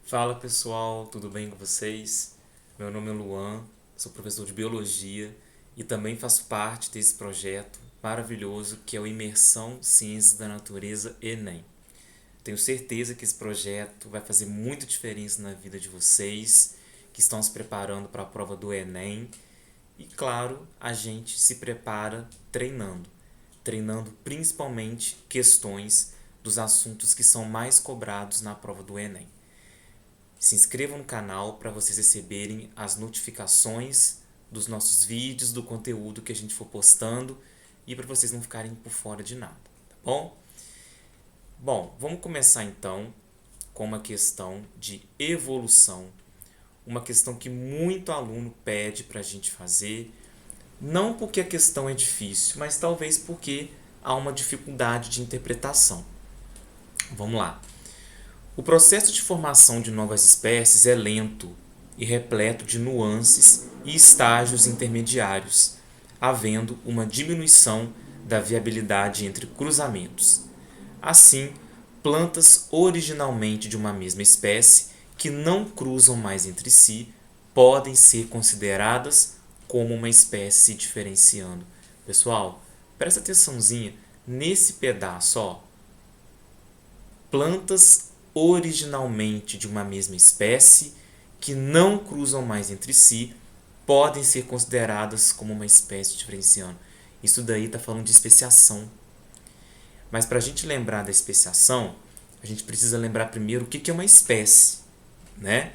Fala pessoal, tudo bem com vocês? Meu nome é Luan, sou professor de Biologia e também faço parte desse projeto maravilhoso que é o Imersão Ciências da Natureza Enem. Tenho certeza que esse projeto vai fazer muita diferença na vida de vocês que estão se preparando para a prova do Enem e, claro, a gente se prepara treinando principalmente questões dos assuntos que são mais cobrados na prova do Enem. Se inscrevam no canal para vocês receberem as notificações dos nossos vídeos, do conteúdo que a gente for postando e para vocês não ficarem por fora de nada, tá bom? Bom, vamos começar então com uma questão de evolução, uma questão que muito aluno pede para a gente fazer, não porque a questão é difícil, mas talvez porque há uma dificuldade de interpretação. Vamos lá. O processo de formação de novas espécies é lento e repleto de nuances e estágios intermediários, havendo uma diminuição da viabilidade entre cruzamentos. Assim, plantas originalmente de uma mesma espécie que não cruzam mais entre si podem ser consideradas como uma espécie se diferenciando. Pessoal, presta atençãozinha nesse pedaço, ó. Plantas originalmente de uma mesma espécie que não cruzam mais entre si podem ser consideradas como uma espécie diferenciando. Isso daí está falando de especiação. Mas para a gente lembrar da especiação, a gente precisa lembrar primeiro o que é uma espécie, né?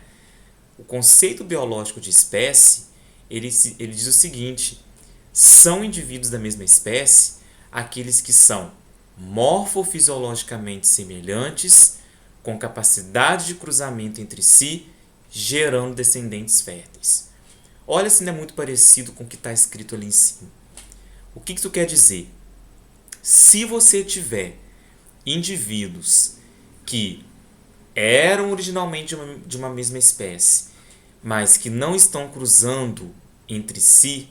O conceito biológico de espécie, ele diz o seguinte: são indivíduos da mesma espécie aqueles que são morfofisiologicamente semelhantes, com capacidade de cruzamento entre si, gerando descendentes férteis. Olha se não é muito parecido com o que está escrito ali em cima. O que isso quer dizer? Se você tiver indivíduos que eram originalmente de uma mesma espécie, mas que não estão cruzando entre si,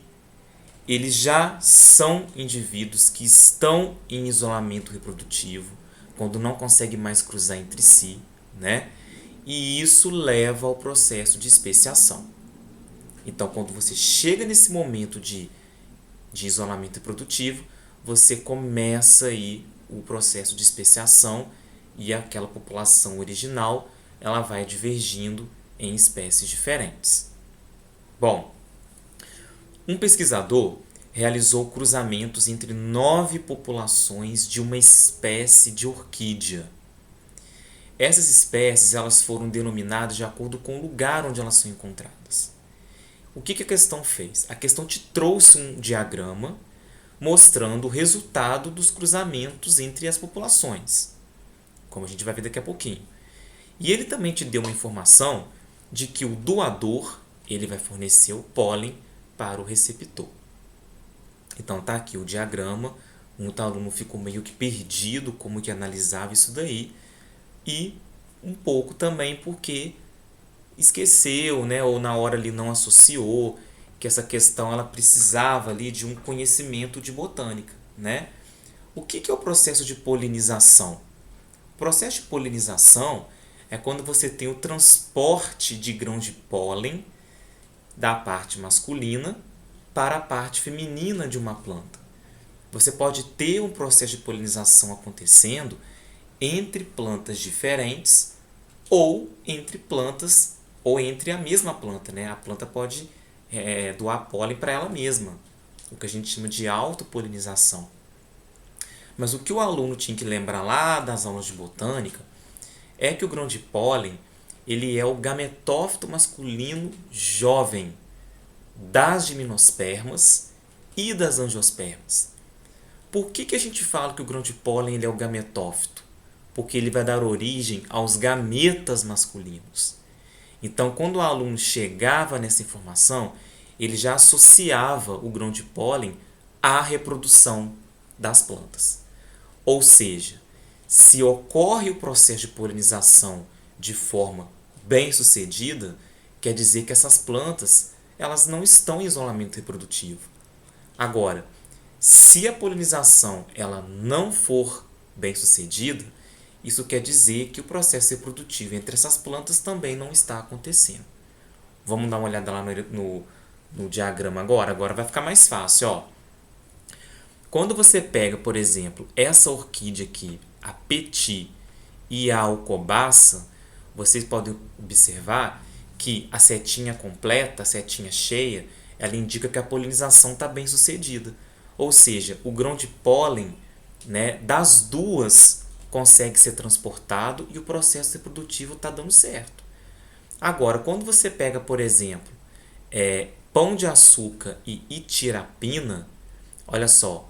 eles já são indivíduos que estão em isolamento reprodutivo, quando não conseguem mais cruzar entre si, né? E isso leva ao processo de especiação. Então, quando você chega nesse momento de isolamento reprodutivo, você começa aí o processo de especiação e aquela população original ela vai divergindo em espécies diferentes. Bom, um pesquisador realizou cruzamentos entre 9 populações de uma espécie de orquídea. Essas espécies elas foram denominadas de acordo com o lugar onde elas são encontradas. O que a questão fez? A questão te trouxe um diagrama mostrando o resultado dos cruzamentos entre as populações, como a gente vai ver daqui a pouquinho. E ele também te deu uma informação de que o doador ele vai fornecer o pólen para o receptor. Então tá aqui o diagrama, um aluno ficou meio que perdido como que analisava isso daí e um pouco também porque esqueceu, né, ou na hora ali não associou que essa questão ela precisava ali de um conhecimento de botânica, né? O que é o processo de polinização? O processo de polinização é quando você tem o transporte de grãos de pólen da parte masculina para a parte feminina de uma planta. Você pode ter um processo de polinização acontecendo entre plantas diferentes ou entre plantas ou entre a mesma planta, né? A planta pode doar pólen para ela mesma, o que a gente chama de autopolinização. Mas o que o aluno tinha que lembrar lá das aulas de botânica é que o grão de pólen ele é o gametófito masculino jovem das gimnospermas e das angiospermas. Por que a gente fala que o grão de pólen ele é o gametófito? Porque ele vai dar origem aos gametas masculinos. Então, quando o aluno chegava nessa informação, ele já associava o grão de pólen à reprodução das plantas. Ou seja, se ocorre o processo de polinização de forma bem sucedida, quer dizer que essas plantas elas não estão em isolamento reprodutivo. Agora, se a polinização ela não for bem sucedida, isso quer dizer que o processo reprodutivo entre essas plantas também não está acontecendo. Vamos dar uma olhada lá no diagrama agora? Agora vai ficar mais fácil, ó. Quando você pega, por exemplo, essa orquídea aqui, a Petit e a Alcobaça, vocês podem observar que a setinha completa, a setinha cheia, ela indica que a polinização está bem sucedida. Ou seja, o grão de pólen, né, das duas consegue ser transportado e o processo reprodutivo está dando certo. Agora, quando você pega, por exemplo, pão de açúcar e itirapina, olha só,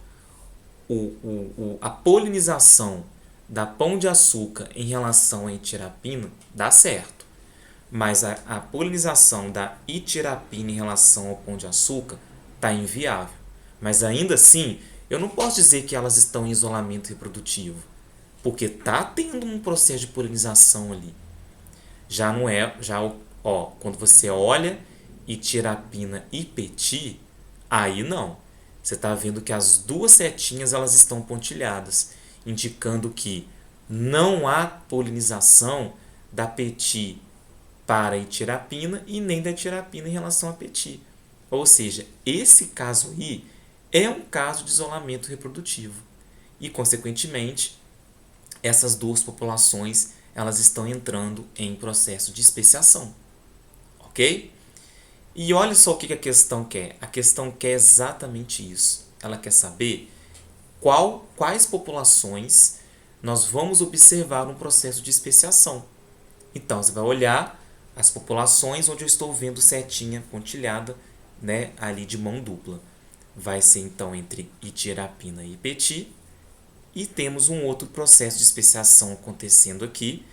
a polinização da pão de açúcar em relação à itirapina dá certo, mas a polinização da itirapina em relação ao pão de açúcar está inviável. Mas ainda assim, eu não posso dizer que elas estão em isolamento reprodutivo, porque está tendo um processo de polinização ali. Já não é, quando você olha itirapina e Petit, aí não. Você está vendo que as duas setinhas elas estão pontilhadas, indicando que não há polinização da Petit para a itirapina e nem da itirapina em relação a Petit. Ou seja, esse caso aí é um caso de isolamento reprodutivo e, consequentemente, essas duas populações elas estão entrando em processo de especiação, ok? E olha só o que a questão quer. A questão quer exatamente isso. Ela quer saber quais populações nós vamos observar no processo de especiação. Então, você vai olhar as populações onde eu estou vendo setinha pontilhada, né, ali de mão dupla. Vai ser, então, entre itirapina e Petit. E temos um outro processo de especiação acontecendo aqui,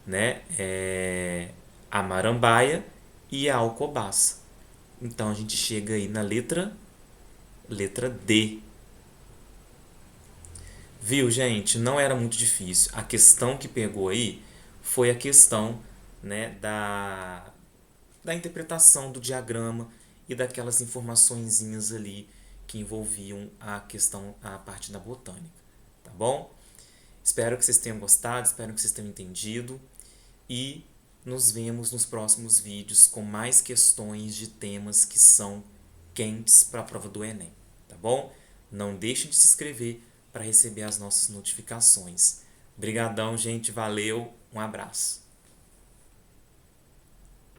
né, a marambaia e a alcobaça. Então, a gente chega aí na letra D. Viu, gente? Não era muito difícil. A questão que pegou aí foi a questão, né, da interpretação do diagrama e daquelas informaçõezinhas ali que envolviam a questão, a parte da botânica. Tá bom? Espero que vocês tenham gostado, espero que vocês tenham entendido e nos vemos nos próximos vídeos com mais questões de temas que são quentes para a prova do Enem, tá bom? Não deixem de se inscrever para receber as nossas notificações. Obrigadão, gente, valeu, um abraço.